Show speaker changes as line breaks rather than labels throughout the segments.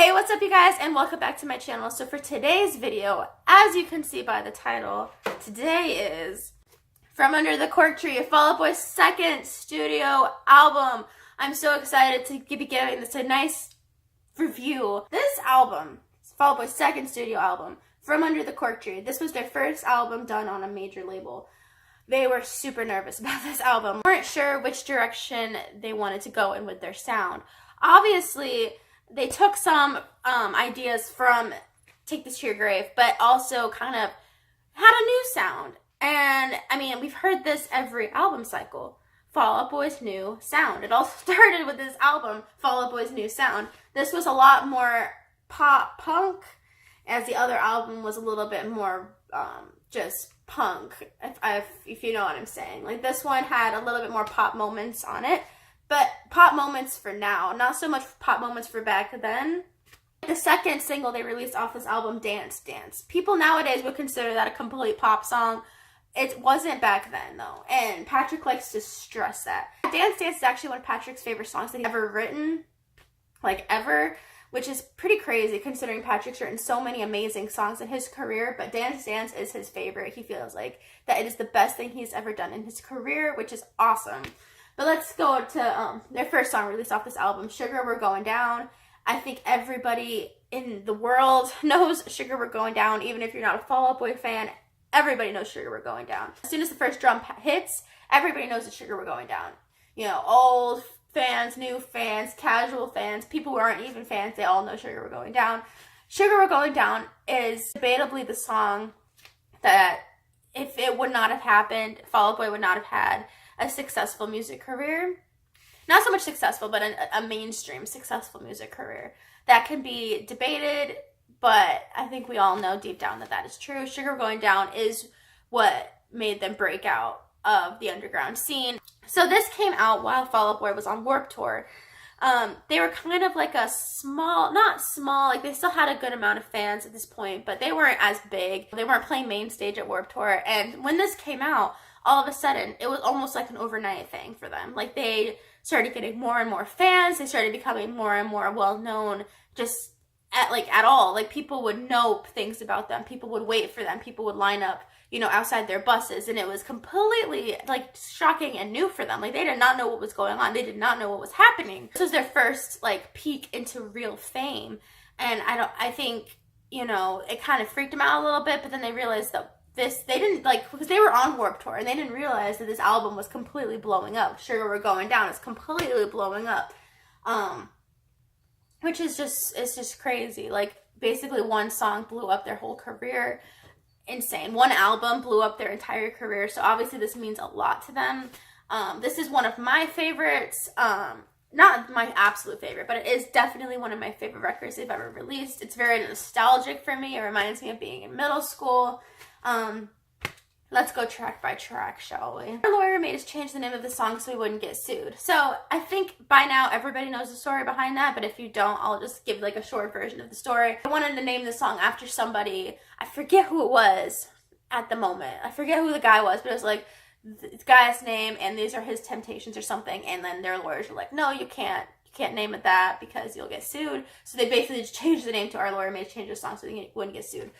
Hey, what's up you guys, and welcome back to my channel. So for today's video, as you can see by the title, today is From Under the Cork Tree, Fall Out Boy's second studio album. I'm so excited to be giving this a nice review. This album, Fall Out Boy's second studio album, From Under the Cork Tree. This was their first album done on a major label. They were super nervous about this album. They weren't sure which direction they wanted to go in with their sound. Obviously, they took some ideas from Take This to Your Grave, but also kind of had a new sound. And, I mean, we've heard this every album cycle. Fall Out Boy's new sound. It all started with this album, Fall Out Boy's new sound. This was a lot more pop punk, as the other album was a little bit more just punk, if you know what I'm saying. Like, this one had a little bit more pop moments on it. But pop moments for now, not so much pop moments for back then. The second single they released off this album, Dance Dance. People nowadays would consider that a complete pop song. It wasn't back then, though. And Patrick likes to stress that. Dance Dance is actually one of Patrick's favorite songs that he's ever written. Like, ever. Which is pretty crazy, considering Patrick's written so many amazing songs in his career. But Dance Dance is his favorite. He feels like that it is the best thing he's ever done in his career, which is awesome. But let's go to their first song released off this album, Sugar We're Going Down. I think everybody in the world knows Sugar We're Going Down. Even if you're not a Fall Out Boy fan, everybody knows Sugar We're Going Down. As soon as the first drum hits, everybody knows that Sugar We're Going Down. You know, old fans, new fans, casual fans, people who aren't even fans, they all know Sugar We're Going Down. Sugar We're Going Down is debatably the song that, if it would not have happened, Fall Out Boy would not have had a successful music career. Not so much successful, but a mainstream successful music career. That can be debated, but I think we all know deep down that that is true. Sugar Going Down is what made them break out of the underground scene. So this came out while Fall Out Boy was on Warped Tour. They were kind of like a small, not small, like they still had a good amount of fans at this point, but they weren't as big. They weren't playing main stage at Warped Tour. And when this came out, all of a sudden, it was almost like an overnight thing for them. Like, they started getting more and more fans. They started becoming more and more well-known just at all. Like, people would know things about them. People would wait for them. People would line up, you know, outside their buses. And it was completely, like, shocking and new for them. Like, they did not know what was going on. They did not know what was happening. This was their first, like, peek into real fame. And I think, you know, it kind of freaked them out a little bit. But then they realized that they didn't, like, because they were on Warped Tour and they didn't realize that this album was completely blowing up. Sugar We're Going Down is completely blowing up. Which is just, it's just crazy. Like, basically one song blew up their whole career. Insane. One album blew up their entire career. So obviously this means a lot to them. This is one of my favorites. Not my absolute favorite, but it is definitely one of my favorite records they've ever released. It's very nostalgic for me. It reminds me of being in middle school. Let's go track by track, shall we? Our lawyer made us change the name of the song so we wouldn't get sued. So I think by now everybody knows the story behind that, but if you don't, I'll just give like a short version of the story. I wanted to name the song after somebody. I forget who it was at the moment. I forget who the guy was, but it was like this guy's name and these are his temptations or something, and then their lawyers were like, no, you can't name it that because you'll get sued. So they basically just changed the name to Our Lawyer Made Us Change the Song so they wouldn't get sued.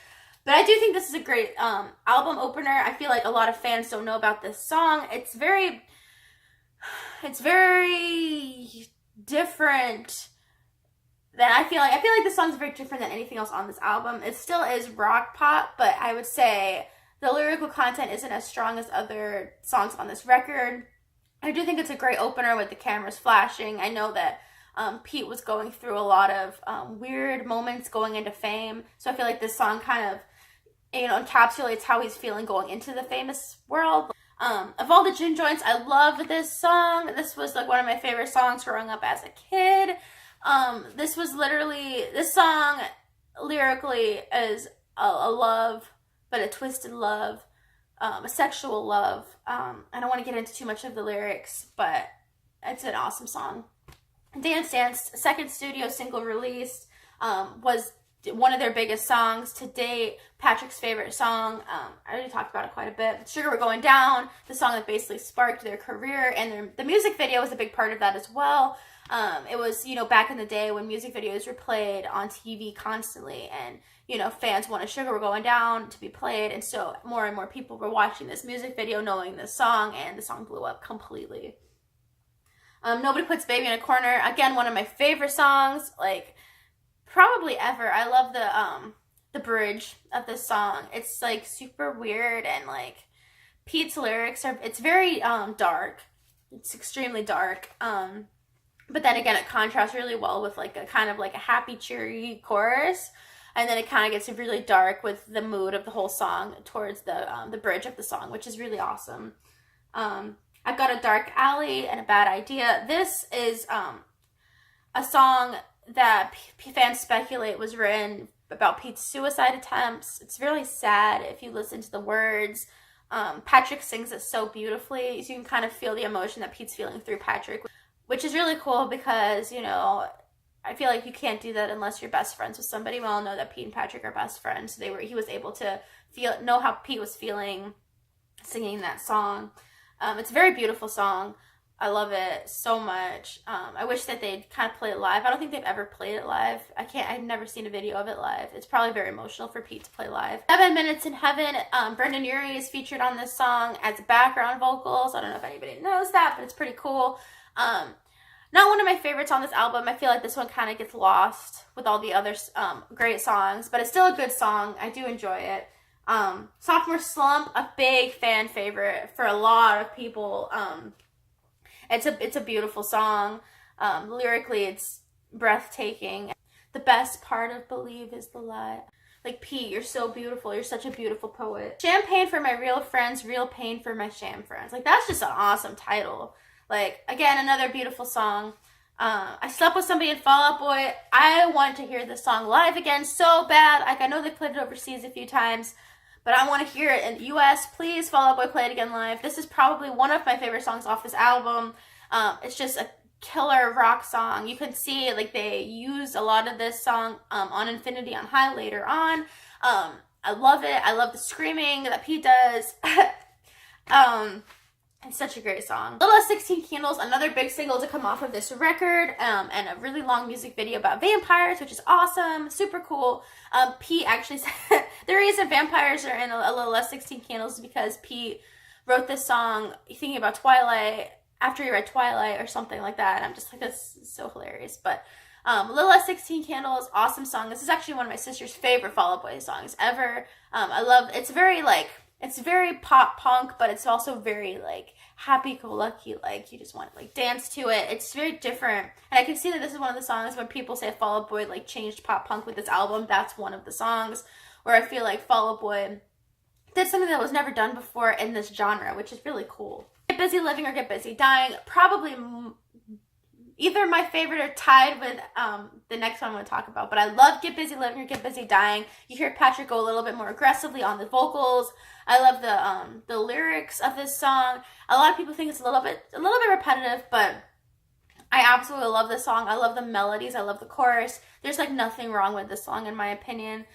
But I do think this is a great album opener. I feel like a lot of fans don't know about this song. It's very different than I feel like this song's very different than anything else on this album. It still is rock pop, but I would say the lyrical content isn't as strong as other songs on this record. I do think it's a great opener with the cameras flashing. I know that Pete was going through a lot of weird moments going into fame. So I feel like this song kind of, you know, encapsulates how he's feeling going into the famous world. Of all the gin joints, I love this song. This was like one of my favorite songs growing up as a kid. This song lyrically is a love, but a twisted love, a sexual love. I don't want to get into too much of the lyrics, but it's an awesome song. Dance Dance, second studio single released, was one of their biggest songs to date, Patrick's favorite song. I already talked about it quite a bit. Sugar We're Going Down, the song that basically sparked their career, and the music video was a big part of that as well. It was, you know, back in the day when music videos were played on TV constantly, and, you know, fans wanted Sugar We're Going Down to be played, and so more and more people were watching this music video knowing this song, and the song blew up completely. Nobody Puts Baby in a Corner, again, one of my favorite songs, like, probably ever. I love the bridge of this song. It's like super weird, and like Pete's lyrics it's very dark. It's extremely dark. But then again, it contrasts really well with like a kind of like a happy, cheery chorus, and then it kind of gets really dark with the mood of the whole song towards the bridge of the song, which is really awesome. I've Got a Dark Alley and A Bad Idea. This is a song that fans speculate was written about Pete's suicide attempts. It's really sad if you listen to the words. Patrick sings it so beautifully, so you can kind of feel the emotion that Pete's feeling through Patrick, which is really cool because, you know, I feel like you can't do that unless you're best friends with somebody. We all know that Pete and Patrick are best friends, so he was able to know how Pete was feeling singing that song. It's a very beautiful song. I love it so much. I wish that they'd kind of play it live. I don't think they've ever played it live. I've never seen a video of it live. It's probably very emotional for Pete to play live. 7 Minutes in Heaven, Brendan Urie is featured on this song as background vocals. I don't know if anybody knows that, but it's pretty cool. Not one of my favorites on this album. I feel like this one kind of gets lost with all the other great songs, but it's still a good song. I do enjoy it. Sophomore Slump, a big fan favorite for a lot of people. It's a beautiful song. Lyrically, it's breathtaking. The best part of Believe is the lie. Like, Pete, you're so beautiful. You're such a beautiful poet. Champagne for my real friends, real pain for my sham friends. Like, that's just an awesome title. Like, again, another beautiful song. I Slept with Somebody in Fall Out Boy. I want to hear this song live again so bad. Like, I know they played it overseas a few times, but I want to hear it in the U.S. Please, Fall Out Boy, play it again live. This is probably one of my favorite songs off this album. It's just a killer rock song. You can see, like, they used a lot of this song on Infinity on High later on. I love it. I love the screaming that Pete does. It's such a great song. Little Less 16 Candles, another big single to come off of this record, and a really long music video about vampires, which is awesome, super cool. Pete actually said the reason vampires are in a Little Less 16 Candles is because Pete wrote this song thinking about Twilight after he read Twilight or something like that. And I'm just like, this is so hilarious. But Little Less 16 Candles, awesome song. This is actually one of my sister's favorite Fall Out Boy songs ever. I love, it's very pop punk, but it's also very like happy-go-lucky, like you just want to like dance to it. It's very different, and I can see that this is one of the songs when people say Fall Out Boy like changed pop punk with this album. That's one of the songs where I feel like Fall Out Boy did something that was never done before in this genre, which is really cool. Get Busy Living or Get Busy Dying, probably either my favorite or tied with the next one I'm going to talk about. But I love Get Busy Living or Get Busy Dying. You hear Patrick go a little bit more aggressively on the vocals. I love the lyrics of this song. A lot of people think it's a little bit repetitive, but I absolutely love this song. I love the melodies. I love the chorus. There's like nothing wrong with this song in my opinion.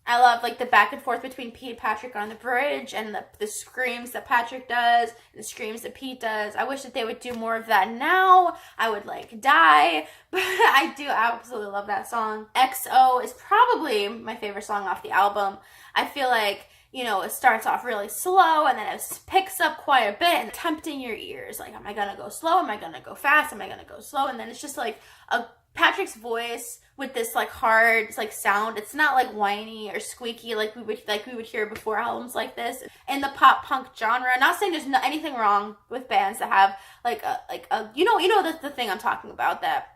I love like the back and forth between Pete and Patrick on the bridge, and the screams that Patrick does and the screams that Pete does. I wish that they would do more of that now. I would like die, but I do absolutely love that song. XO is probably my favorite song off the album. I feel like, you know, it starts off really slow and then it picks up quite a bit and tempting your ears. Like, am I gonna go slow? Am I gonna go fast? Am I gonna go slow? And then it's just like Patrick's voice with this like hard like sound. It's not like whiny or squeaky like we would hear before albums like this in the pop punk genre. Not saying there's anything wrong with bands that have like a you know the thing I'm talking about, that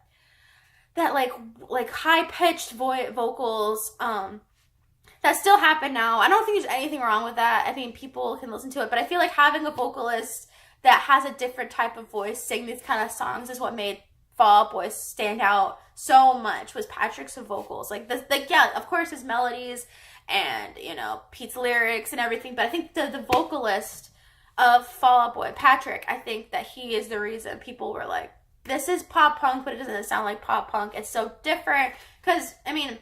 like high pitched vocals that still happen now. I don't think there's anything wrong with that. I mean, people can listen to it, but I feel like having a vocalist that has a different type of voice sing these kind of songs is what made Fall Out Boy stand out so much, was Patrick's vocals. Like this, like, yeah, of course his melodies and, you know, Pete's lyrics and everything, but I think the vocalist of Fall Out Boy, Patrick, I think that he is the reason people were like, this is pop punk, but it doesn't sound like pop punk. It's so different, because, I mean,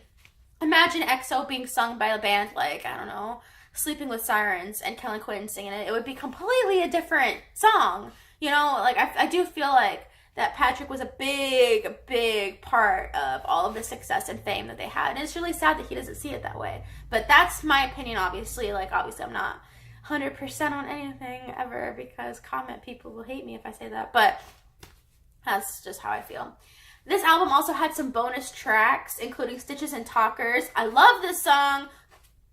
imagine EXO being sung by a band like, I don't know, Sleeping with Sirens and Kellen Quinn singing it. It would be completely a different song. You know, like I do feel like that Patrick was a big part of all of the success and fame that they had. And it's really sad that he doesn't see it that way. But that's my opinion, obviously. Like, obviously, I'm not 100% on anything ever because comment people will hate me if I say that. But that's just how I feel. This album also had some bonus tracks, including Stitches and Talkers. I love this song.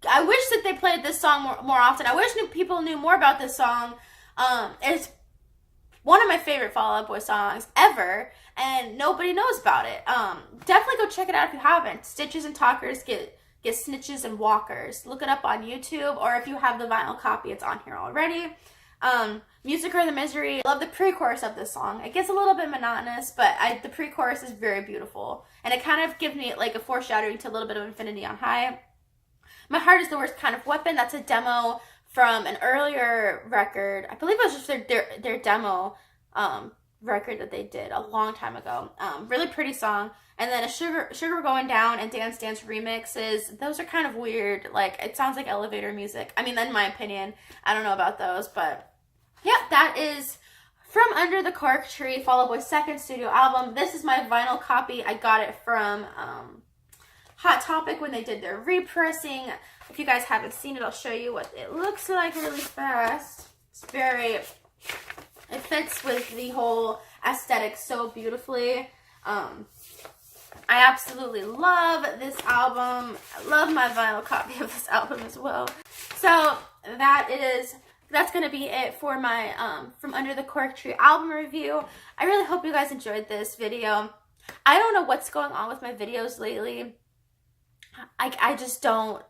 I wish that they played this song more often. I wish people knew more about this song. It's one of my favorite Fall Out Boy songs ever, and nobody knows about it. Definitely go check it out if you haven't. Stitches and Talkers get Snitches and Walkers. Look it up on YouTube, or if you have the vinyl copy, it's on here already. Music or the Misery. I love the pre-chorus of this song. It gets a little bit monotonous, but the pre-chorus is very beautiful. And it kind of gives me like a foreshadowing to a little bit of Infinity on High. My Heart is the Worst Kind of Weapon. That's a demo from an earlier record. I believe it was just their demo record that they did a long time ago. Really pretty song. And then a Sugar We're Going Down and Dance Dance remixes. Those are kind of weird. Like, it sounds like elevator music. I mean, in my opinion. I don't know about those, but yeah, that is From Under the Cork Tree, Fall Out Boy's second studio album. This is my vinyl copy. I got it from Hot Topic when they did their repressing. If you guys haven't seen it, I'll show you what it looks like really fast. It fits with the whole aesthetic so beautifully. I absolutely love this album. I love my vinyl copy of this album as well. So that's going to be it for my From Under the Cork Tree album review. I really hope you guys enjoyed this video. I don't know what's going on with my videos lately. I just don't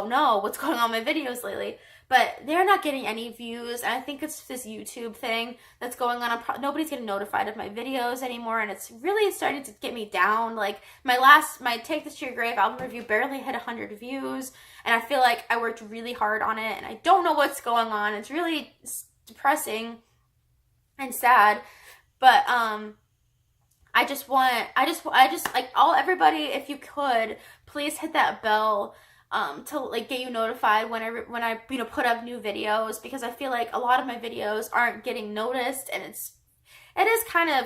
know what's going on with my videos lately. But they're not getting any views, and I think it's this YouTube thing that's going on. Nobody's getting notified of my videos anymore, and it's really starting to get me down. Like, my Take This to Your Grave album review barely hit 100 views, and I feel like I worked really hard on it, and I don't know what's going on. It's really depressing and sad, but everybody, if you could, please hit that bell to like get you notified when I put up new videos, because I feel like a lot of my videos aren't getting noticed, and it is kind of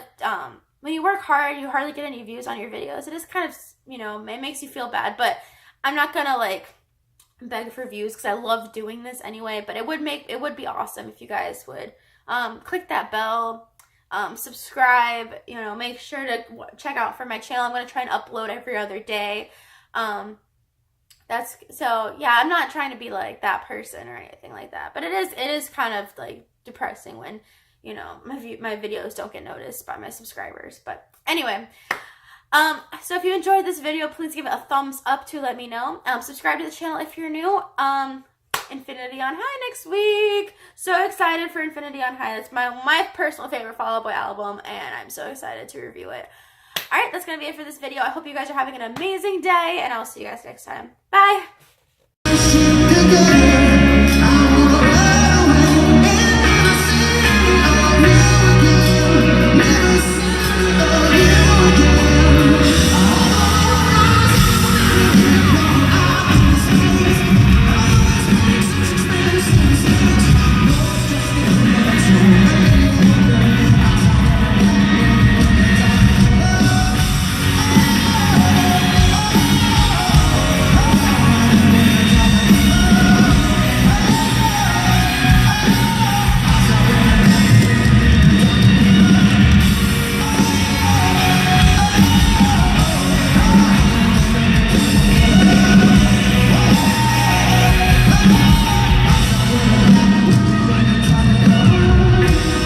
when you work hard you hardly get any views on your videos. It is kind of, it makes you feel bad, but I'm not gonna like beg for views because I love doing this anyway. But it would be awesome if you guys would click that bell, subscribe, make sure to check out for my channel. I'm going to try and upload every other day. I'm not trying to be like that person or anything like that, but it is kind of like depressing when, my videos don't get noticed by my subscribers. But anyway, so if you enjoyed this video, please give it a thumbs up to let me know. Subscribe to the channel if you're new. Infinity on High next week. So excited for Infinity on High. That's my personal favorite Fall Out Boy album, and I'm so excited to review it. Alright, that's going to be it for this video. I hope you guys are having an amazing day, and I'll see you guys next time. Bye!